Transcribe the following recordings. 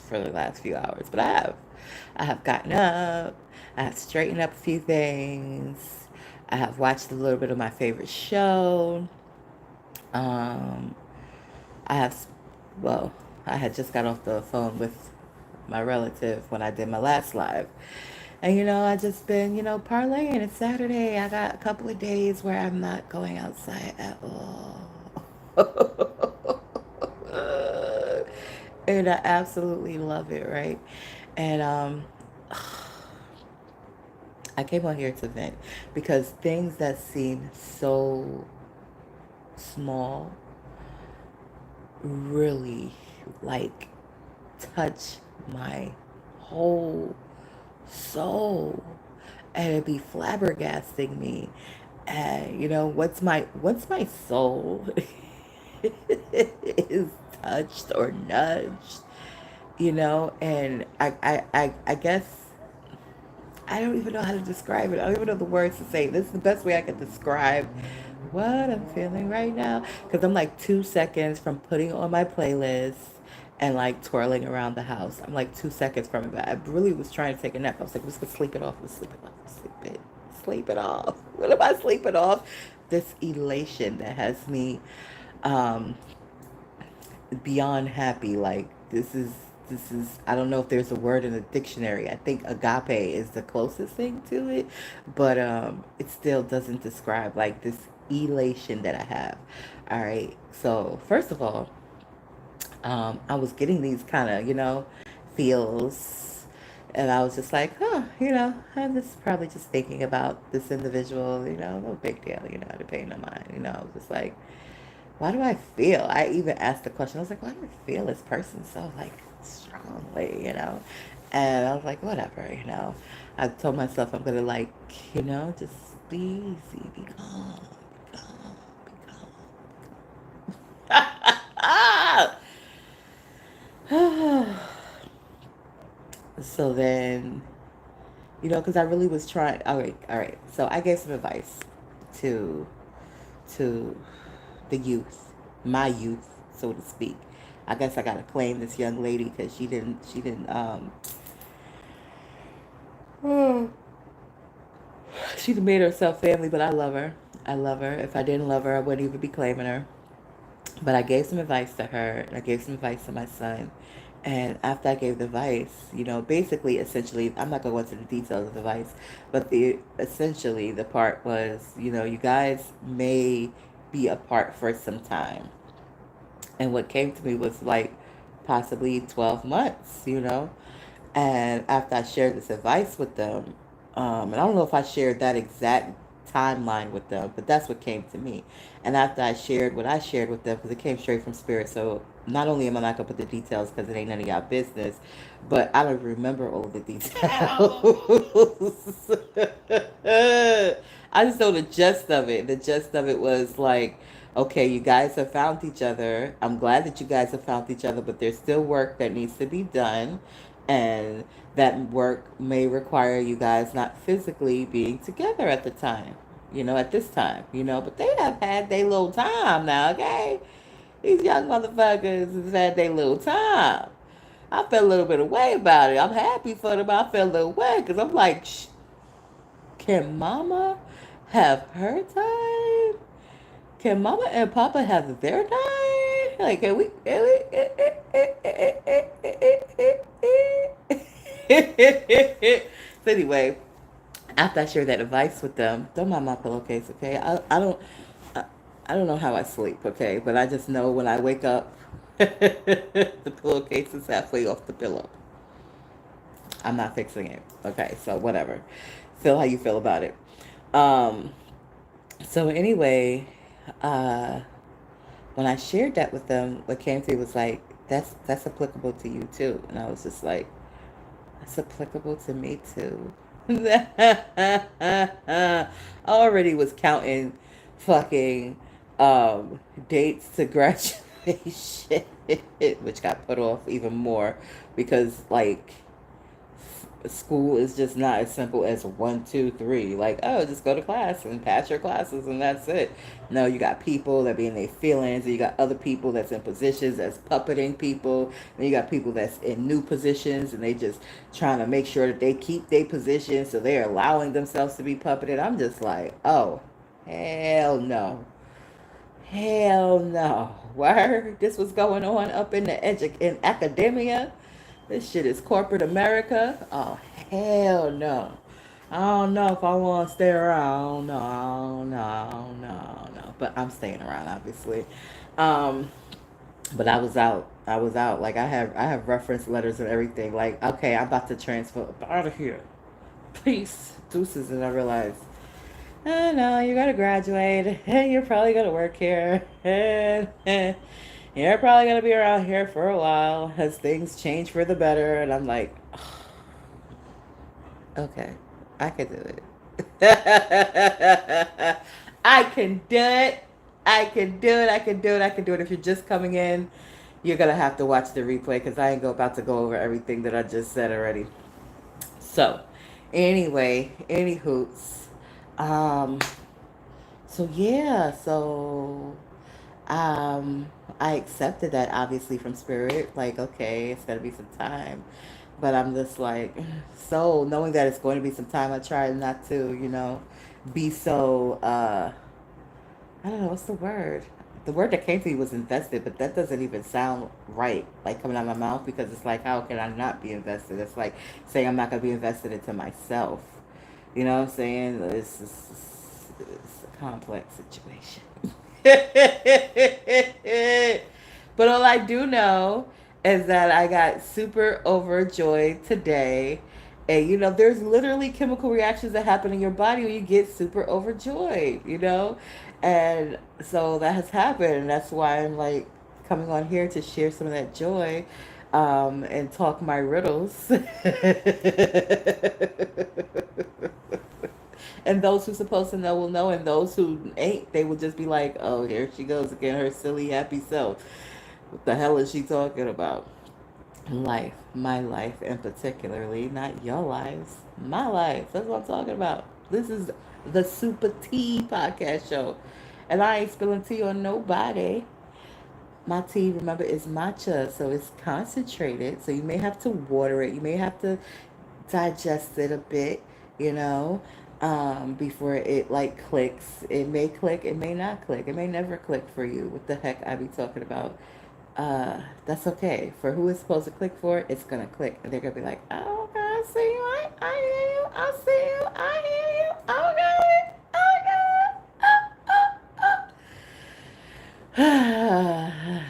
for the last few hours, but I have gotten up, I have straightened up a few things, I have watched a little bit of my favorite show. Um, I have, well, I had just got off the phone with my relative when I did my last live. And I just been, parlaying. It's Saturday. I got a couple of days where I'm not going outside at all. And I absolutely love it, right? And I came on here to vent because things that seem so small really like touch my whole soul, and it'd be flabbergasting me. And once my soul is touched or nudged, and I guess I don't even know how to describe it. I don't even know the words to say. This is the best way I can describe what I'm feeling right now. Because I'm like 2 seconds from putting on my playlist and like twirling around the house. I'm like 2 seconds from it. But I really was trying to take a nap. I was like, I'm just going to sleep it off. Sleep it off. Sleep it off. What am I sleeping off? This elation that has me um, beyond happy. Like this is I don't know if there's a word in the dictionary. I think agape is the closest thing to it, but it still doesn't describe like this elation that I have. All right. So first of all, I was getting these kind of feels, and I was just like, I'm just probably just thinking about this individual. No big deal. I didn't pay no mind. I was just like, why do I feel? I even asked the question. I was like, why do I feel this person so like strongly? And I was like, whatever. I told myself I'm gonna like, just be easy, be calm, be calm, be calm. So then, because I really was trying. All right. So I gave some advice to to the youth, my youth, so to speak. I guess I gotta claim this young lady because she made herself family, but I love her. I love her. If I didn't love her, I wouldn't even be claiming her. But I gave some advice to her, and I gave some advice to my son. And after I gave the advice, basically, essentially, I'm not going to go into the details of the advice, but essentially the part was, you guys may be apart for some time. And what came to me was like possibly 12 months. And after I shared this advice with them, and I don't know if I shared that exact timeline with them, but that's what came to me. And after I shared what I shared with them, because it came straight from spirit, so not only am I not gonna put the details because it ain't none of y'all business, but I don't remember all the details. I just know the gist of it. The gist of it was like, okay, you guys have found each other. I'm glad that you guys have found each other, but there's still work that needs to be done. And that work may require you guys not physically being together at the time, at this time, but they have had their little time now, okay? These young motherfuckers have had their little time. I felt a little bit of way about it. I'm happy for them. I felt a little way because I'm like, can mama have her time? Can mama and papa have their time? Like, can we? So anyway, after I shared that advice with them, don't mind my pillowcase, okay? I, I don't know how I sleep, okay? But I just know when I wake up, the pillowcase is halfway off the pillow. I'm not fixing it, okay? So whatever. Feel how you feel about it. Um, so anyway, uh, when I shared that with them, what came to me was like, that's applicable to you too. And I was just like, that's applicable to me too. I already was counting fucking dates to graduation, which got put off even more because like school is just not as simple as 1, 2, 3. Like, oh, just go to class and pass your classes and that's it. No, you got people that be in their feelings, and you got other people that's in positions that's puppeting people, and you got people that's in new positions and they just trying to make sure that they keep their position, so they're allowing themselves to be puppeted. I'm just like, oh, hell no. Hell no. Word? This was going on up in in academia. This shit is corporate America. Oh, hell no. I don't know if I want to stay around. No, no, no, no. But I'm staying around, obviously. Um, but I was out. I was out. Like I have reference letters and everything. Like, okay, I'm about to transfer out of here. Peace, deuces, and I realized, oh no, you gotta graduate. You're probably gonna work here. You're probably gonna be around here for a while as things change for the better. And I'm like, okay, I can do it. I can do it. I can do it. I can do it. I can do it. If you're just coming in, you're gonna have to watch the replay because I ain't about to go over everything that I just said already. So, anyway, any hoots. Um, so yeah, so I accepted that obviously from spirit. Like, okay, it's gonna be some time. But I'm just like, so knowing that it's going to be some time, I try not to, be so I don't know, what's the word? The word that came to me was invested, but that doesn't even sound right, like coming out of my mouth, because it's like, how can I not be invested? It's like saying I'm not gonna be invested into myself. You know what I'm saying? It's a complex situation. But all I do know is that I got super overjoyed today. And there's literally chemical reactions that happen in your body when you get super overjoyed. And so that has happened. And that's why I'm like coming on here to share some of that joy, and talk my riddles. And those who supposed to know will know, and those who ain't, they will just be like, oh, here she goes again, her silly, happy self. What the hell is she talking about? Life, my life, and particularly, not your lives, my life. That's what I'm talking about. This is the SupaTea Podcast Show. And I ain't spilling tea on nobody. My tea, remember, is matcha, so it's concentrated. So you may have to water it. You may have to digest it a bit, before it like clicks. It may click, it may not click, it may never click for you. What the heck I be talking about? That's okay. For who it's supposed to click for, it's gonna click, and they're gonna be like, oh, okay, I see you, I hear you, I see you, I hear you, okay, okay.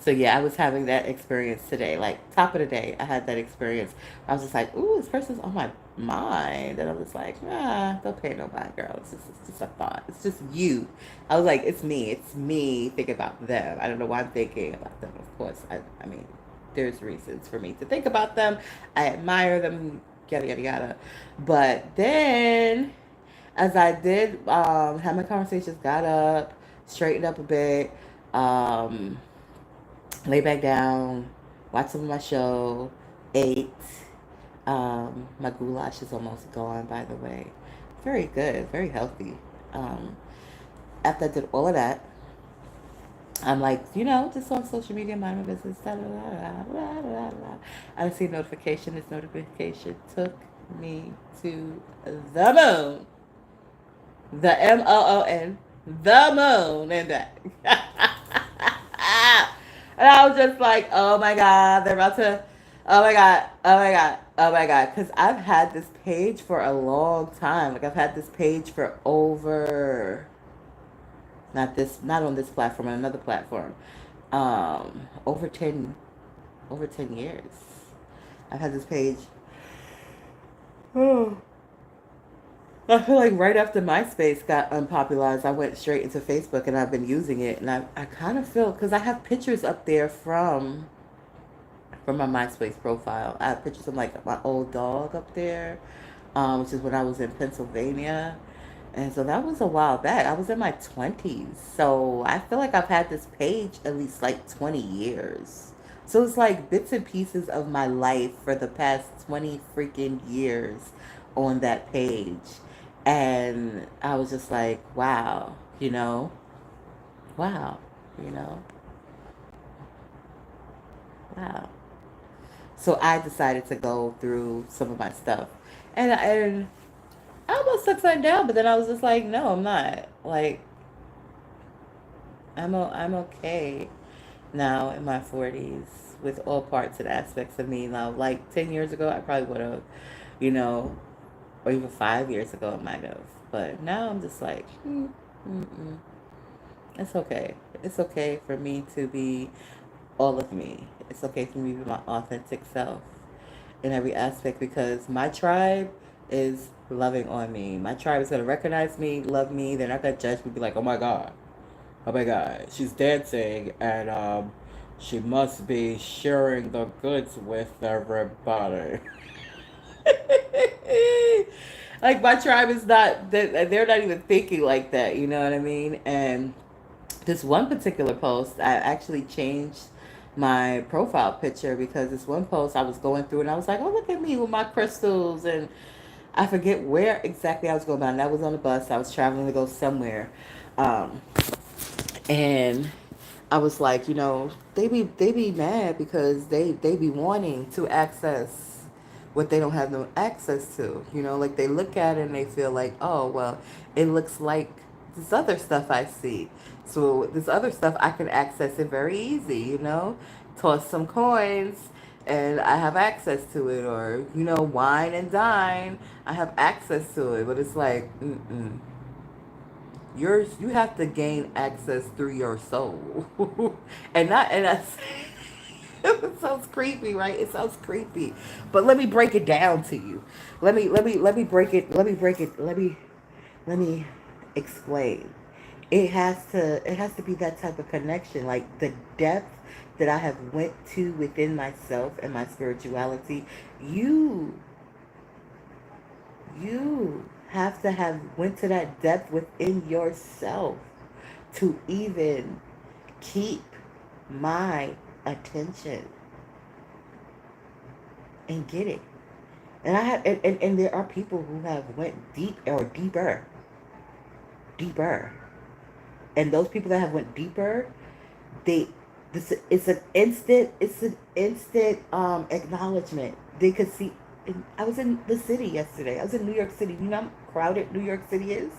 So yeah, I was having that experience today. Like, top of the day, I had that experience. I was just like, ooh, this person's on my mind. And I was like, don't pay no mind, girl. It's just a thought. It's just you. I was like, it's me. It's me thinking about them. I don't know why I'm thinking about them. Of course, I mean, there's reasons for me to think about them. I admire them, yada, yada, yada. But then, as I did have my conversations, got up, straightened up a bit, lay back down, watch some of my show, ate. My goulash is almost gone, by the way. Very good, very healthy. After I did all of that, I'm like, just on social media, mind my business. Da, da, da, da, da, da, da. I see notification. This notification took me to the moon. The MOON. The moon. And that. And I was just like, oh my God, they're about to, oh my God, oh my God, oh my God. Because I've had this page for a long time. Like, I've had this page for not on this platform, on another platform, over 10 years. I've had this page. Oh. I feel like right after MySpace got unpopularized, I went straight into Facebook, and I've been using it. And I kind of feel, because I have pictures up there from my MySpace profile. I have pictures of like my old dog up there, which is when I was in Pennsylvania. And so that was a while back. I was in my 20s. So I feel like I've had this page at least like 20 years So it's like bits and pieces of my life for the past 20 freaking years on that page. And I was just like, wow, wow, you know, wow. So I decided to go through some of my stuff. And I almost took something down, but then I was just like, no, I'm not. Like, I'm okay now in my 40s with all parts and aspects of me. Now, like 10 years ago, I probably would have, you know, or even 5 years ago, I might have. But now I'm just like, mm-mm. It's okay. It's okay for me to be all of me. It's okay for me to be my authentic self in every aspect because my tribe is loving on me. My tribe is going to recognize me, love me. They're not going to judge me, be like, oh my God, she's dancing and she must be sharing the goods with everybody. Like my tribe is not, they're not even thinking like that, you know what I mean? And this one particular post, I actually changed my profile picture because this one post I was going through and I was like, oh, look at me with my crystals. And I forget where exactly I was going, but I was on the bus. I was traveling to go somewhere. Um, and I was like, they be mad because they be wanting to access what they don't have no access to. Like they look at it and they feel like, oh well, it looks like this other stuff I see. So this other stuff I can access it very easy. Toss some coins and I have access to it, or wine and dine, I have access to it. But it's like, you have to gain access through your soul. And that's it sounds creepy, right? It sounds creepy. But let me break it down to you. Let me break it, let me explain. It has to be that type of connection, like the depth that I have went to within myself and my spirituality. You you have to have went to that depth within yourself to even keep my attention and get it. And I have and there are people who have went deep or deeper. And those people that have went deeper, they this it's an instant acknowledgement. They could see. I was in the city yesterday. I was in New York City. You know how crowded New York City is?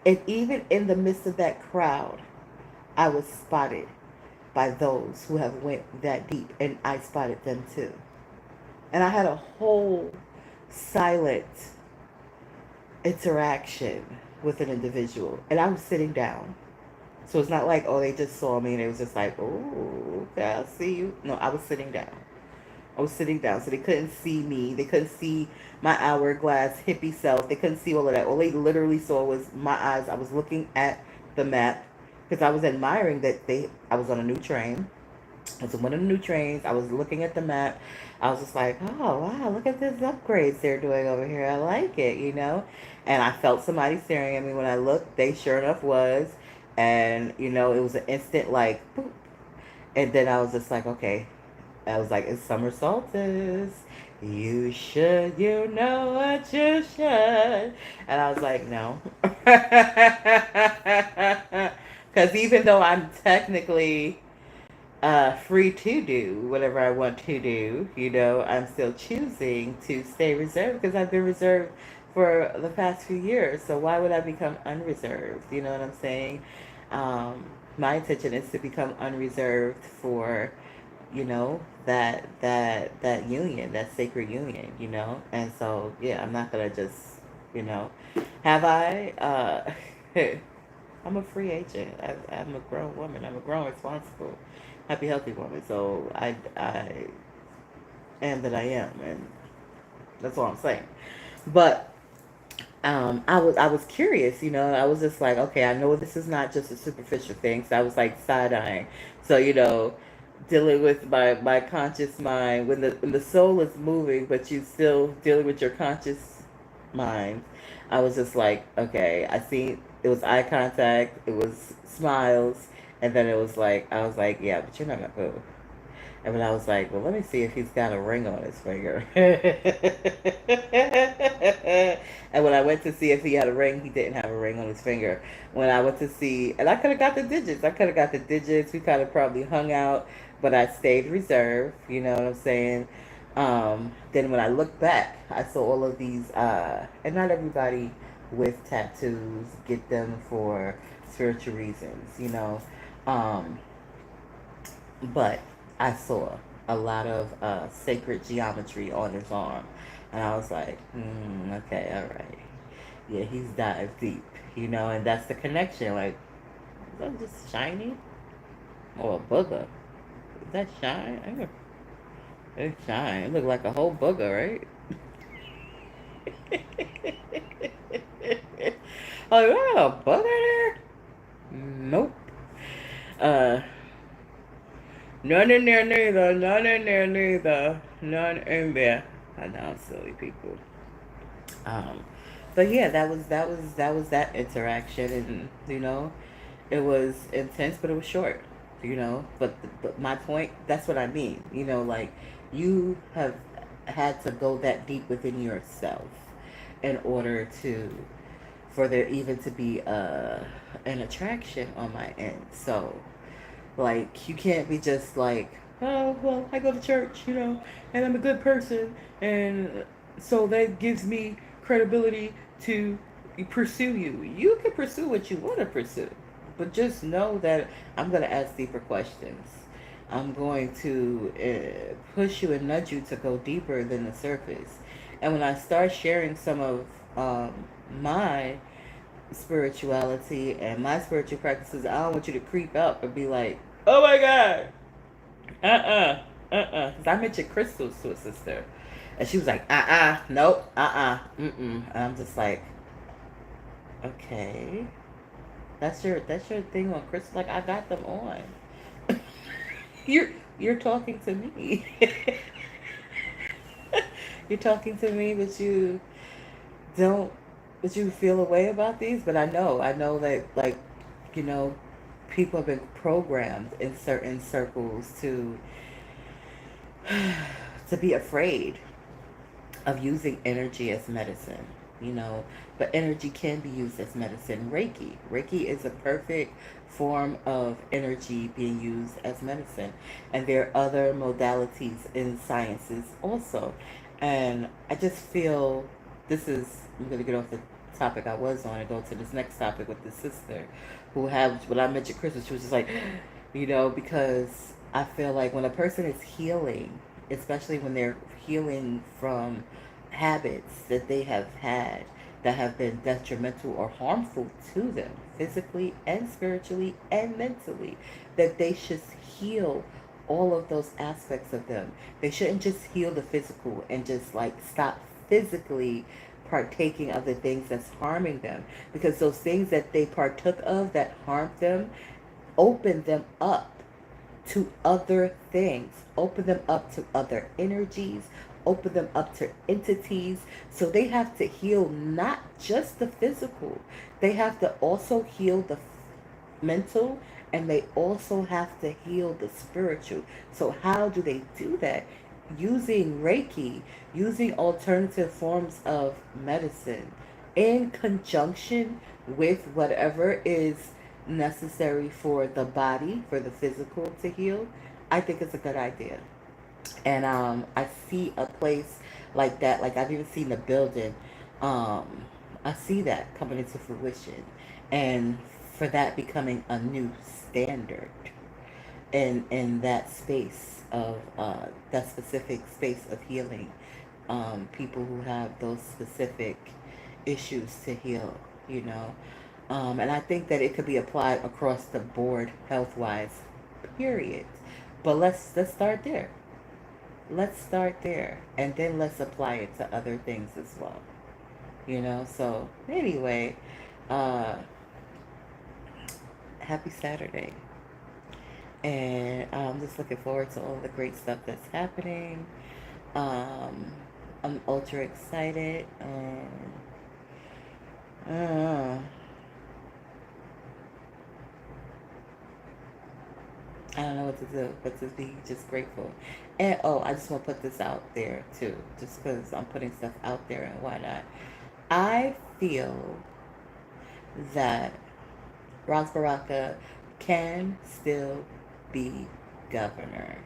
And even in the midst of that crowd, I was spotted by those who have went that deep, and I spotted them too. And I had a whole silent interaction with an individual, and I was sitting down. So it's not like, oh, they just saw me and it was just like, oh, okay, I see you. No, I was sitting down. I was sitting down, so they couldn't see me. They couldn't see my hourglass hippie self. They couldn't see all of that. All they literally saw was my eyes. I was looking at the map because I was admiring that I was on a new train. I was on one of the new trains. I was looking at the map. I was just like, oh, wow, look at these upgrades they're doing over here. I like it. And I felt somebody staring at me. When I looked, they sure enough was. And, it was an instant like, boop. And then I was just like, okay. I was like, it's summer solstice. You should, you know what you should. And I was like, no. Because even though I'm technically free to do whatever I want to do, I'm still choosing to stay reserved because I've been reserved for the past few years. So why would I become unreserved? You know what I'm saying? My intention is to become unreserved for, that union, that sacred union. And so, yeah, I'm not going to just, you know, have I, I'm a free agent. I'm a grown woman. I'm a grown, responsible, happy, healthy woman. So I am that I am. And that's all I'm saying. But I was curious, I was just like, okay, I know this is not just a superficial thing. So I was like side eyeing. So dealing with my conscious mind when the soul is moving, but you still dealing with your conscious mind. I was just like, okay, I see. It was eye contact. It was smiles, and then it was like I was like, yeah, but you're not gonna move. And when I was like, well, let me see if he's got a ring on his finger. And when I went to see if he had a ring, he didn't have a ring on his finger. When I went to see, and I could have got the digits. I could have got the digits. We kind of probably hung out, but I stayed reserved. You know what I'm saying? Then when I looked back, I saw all of these, and not everybody with tattoos get them for spiritual reasons, you know. Um, but I saw a lot of sacred geometry on his arm. And I was like, okay, all right. Yeah, he's dived deep, you know, and that's the connection. Like, is that just shiny? Or a booger? Is that shine? It's shine. It looked like a whole booger, right? Oh, you got a booger there? Nope. Uh, none in there neither. None in there neither. None in there. I know, silly people. Um, but yeah, that was that interaction, and you know, it was intense, but it was short. You know, but my point, that's what I mean. You know, like you have had to go that deep within yourself in order to for there even to be an attraction on my end. So like you can't be just like, oh well, I go to church, you know, and I'm a good person, and so that gives me credibility to pursue you. You can pursue what you want to pursue, but just know that I'm going to ask deeper questions. I'm going to push you and nudge you to go deeper than the surface. And when I start sharing some of my spirituality and my spiritual practices, I don't want you to creep up and be like, oh my God, because I mentioned crystals to a sister. And she was like, nope, mm-mm. And I'm just like, okay, that's your thing on crystals. Like, I got them on. you're, you're talking to me. You're talking to me, but don't, but you feel a way about these. But I know that, like, you know, people have been programmed in certain circles to be afraid of using energy as medicine, you know, but energy can be used as medicine. Reiki is a perfect form of energy being used as medicine, and there are other modalities in sciences also. And I just feel this is, I'm going to get off the topic I was on and go to this next topic with this sister who have, when I mentioned Christmas, she was just like, you know, because I feel like when a person is healing, especially when they're healing from habits that they have had that have been detrimental or harmful to them, physically and spiritually and mentally, that they should heal all of those aspects of them. They shouldn't just heal the physical and just like stop physically partaking of the things that's harming them, because those things that they partook of that harmed them open them up to other things, open them up to other energies, open them up to entities. So they have to heal not just the physical, they have to also heal the mental, and they also have to heal the spiritual. So how do they do that? Using Reiki, using alternative forms of medicine in conjunction with whatever is necessary for the body, for the physical to heal. I think it's a good idea. And I see a place like that. Like, I've even seen the building. Um, I see that coming into fruition, and for that becoming a new standard in that space of that specific space of healing. People who have those specific issues to heal, you know. And I think that it could be applied across the board, health wise, period. But let's start there. Let's start there, and then let's apply it to other things as well. You know. So anyway, uh, happy Saturday, and I'm just looking forward to all the great stuff that's happening. Um, I'm ultra excited, and uh, I don't know what to do but to be just grateful. And oh, I just want to put this out there too, just because I'm putting stuff out there and why not. I feel that Ras Baraka can still be governor.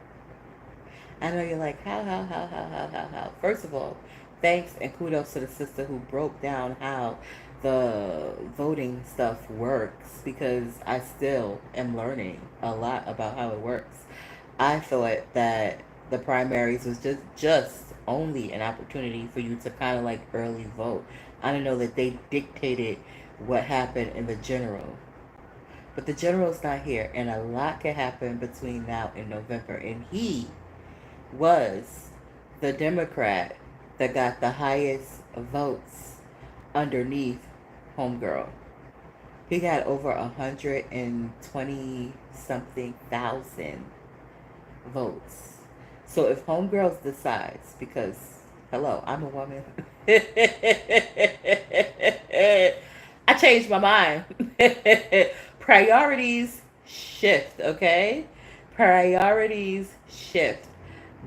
I know you're like, how. First of all, thanks and kudos to the sister who broke down how the voting stuff works because I still am learning a lot about how it works. I thought that the primaries was just only an opportunity for you to kind of like early vote. I didn't know that they dictated what happened in the general. But the general's not here, and a lot can happen between now and November. And he was the Democrat that got the highest votes underneath Homegirl. He got over 120 something thousand votes. So if Homegirls decides, because hello, I'm a woman, I changed my mind. Priorities shift, okay? Priorities shift.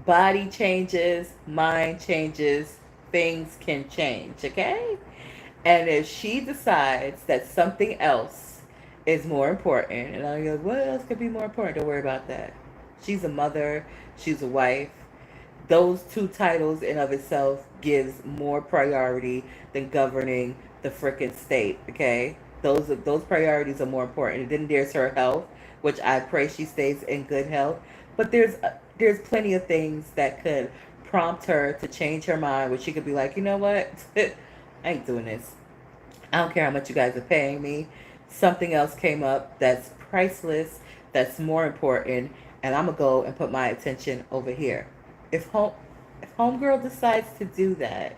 Body changes, mind changes, things can change, okay? And if she decides that something else is more important, and I'm like, what else could be more important? Don't worry about that. She's a mother, she's a wife. Those two titles in of itself gives more priority than governing the frickin' state, okay? Those priorities are more important. And then there's her health, which I pray she stays in good health. But there's plenty of things that could prompt her to change her mind, where she could be like, you know what? I ain't doing this. I don't care how much you guys are paying me. Something else came up that's priceless, that's more important, and I'm gonna go and put my attention over here. If Homegirl decides to do that,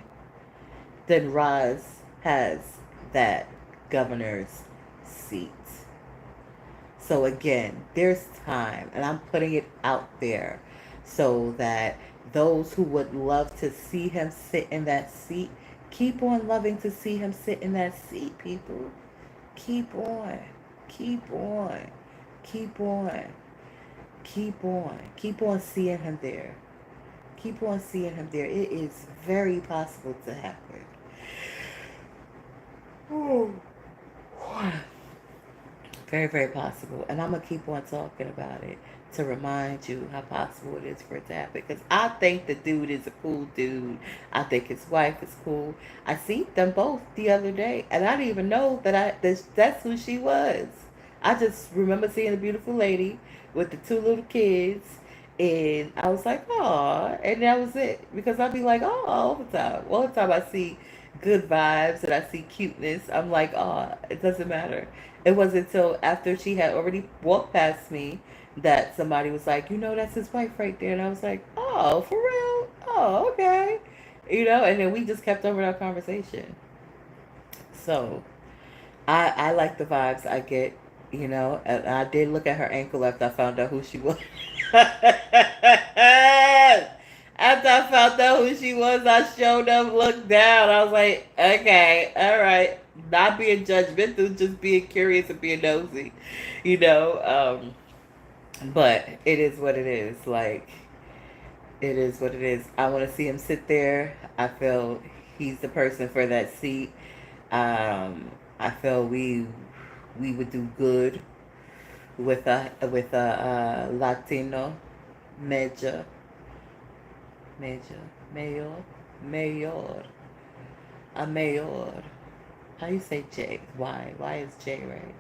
then Roz has that governor's seat. So again, there's time, and I'm putting it out there so that those who would love to see him sit in that seat keep on loving to see him sit in that seat, people. Keep on, keep on, keep on, keep on seeing him there. Keep on seeing him there. It is very possible to happen. Oh. Very, very possible. And I'm going to keep on talking about it to remind you how possible it is for it to happen. Because I think the dude is a cool dude. I think his wife is cool. I seen them both the other day. And I didn't even know that's who she was. I just remember seeing a beautiful lady with the two little kids. And I was like, "Aw," and that was it. Because I'd be like, "Oh," all the time. All the time I see good vibes and I see cuteness, I'm like, "Oh, it doesn't matter." It wasn't until after she had already walked past me that somebody was like, "You know, that's his wife right there," and I was like, "Oh, for real? Oh, okay." And then we just kept over our conversation. So I like the vibes I get, and I did look at her ankle after I found out who she was. After I found out who she was, I showed up, looked down. I was like, okay, all right. Not being judgmental, just being curious and being nosy, you know. But it is what it is. Like, it is what it is. I want to see him sit there. I feel he's the person for that seat. I feel we would do good with a Latino major major mayor mayor a mayor. How you say J? Why is J right?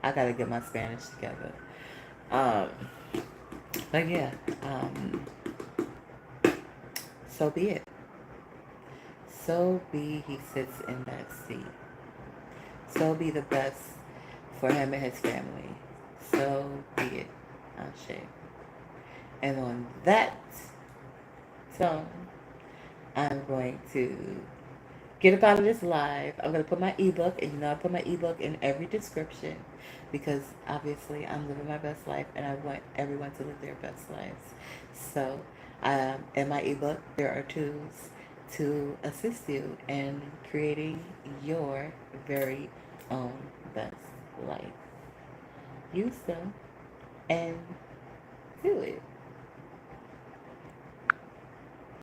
I gotta get my Spanish together. Um, but yeah, so be it. So be he sits in that seat. So be the best for him and his family. So be it. Ashe. And on that tone, I'm going to get up out of this live. I'm going to put my ebook, and I put my ebook in every description because obviously I'm living my best life and I want everyone to live their best lives. So, in my ebook, there are tools to assist you in creating your very own best life. Use them and to it.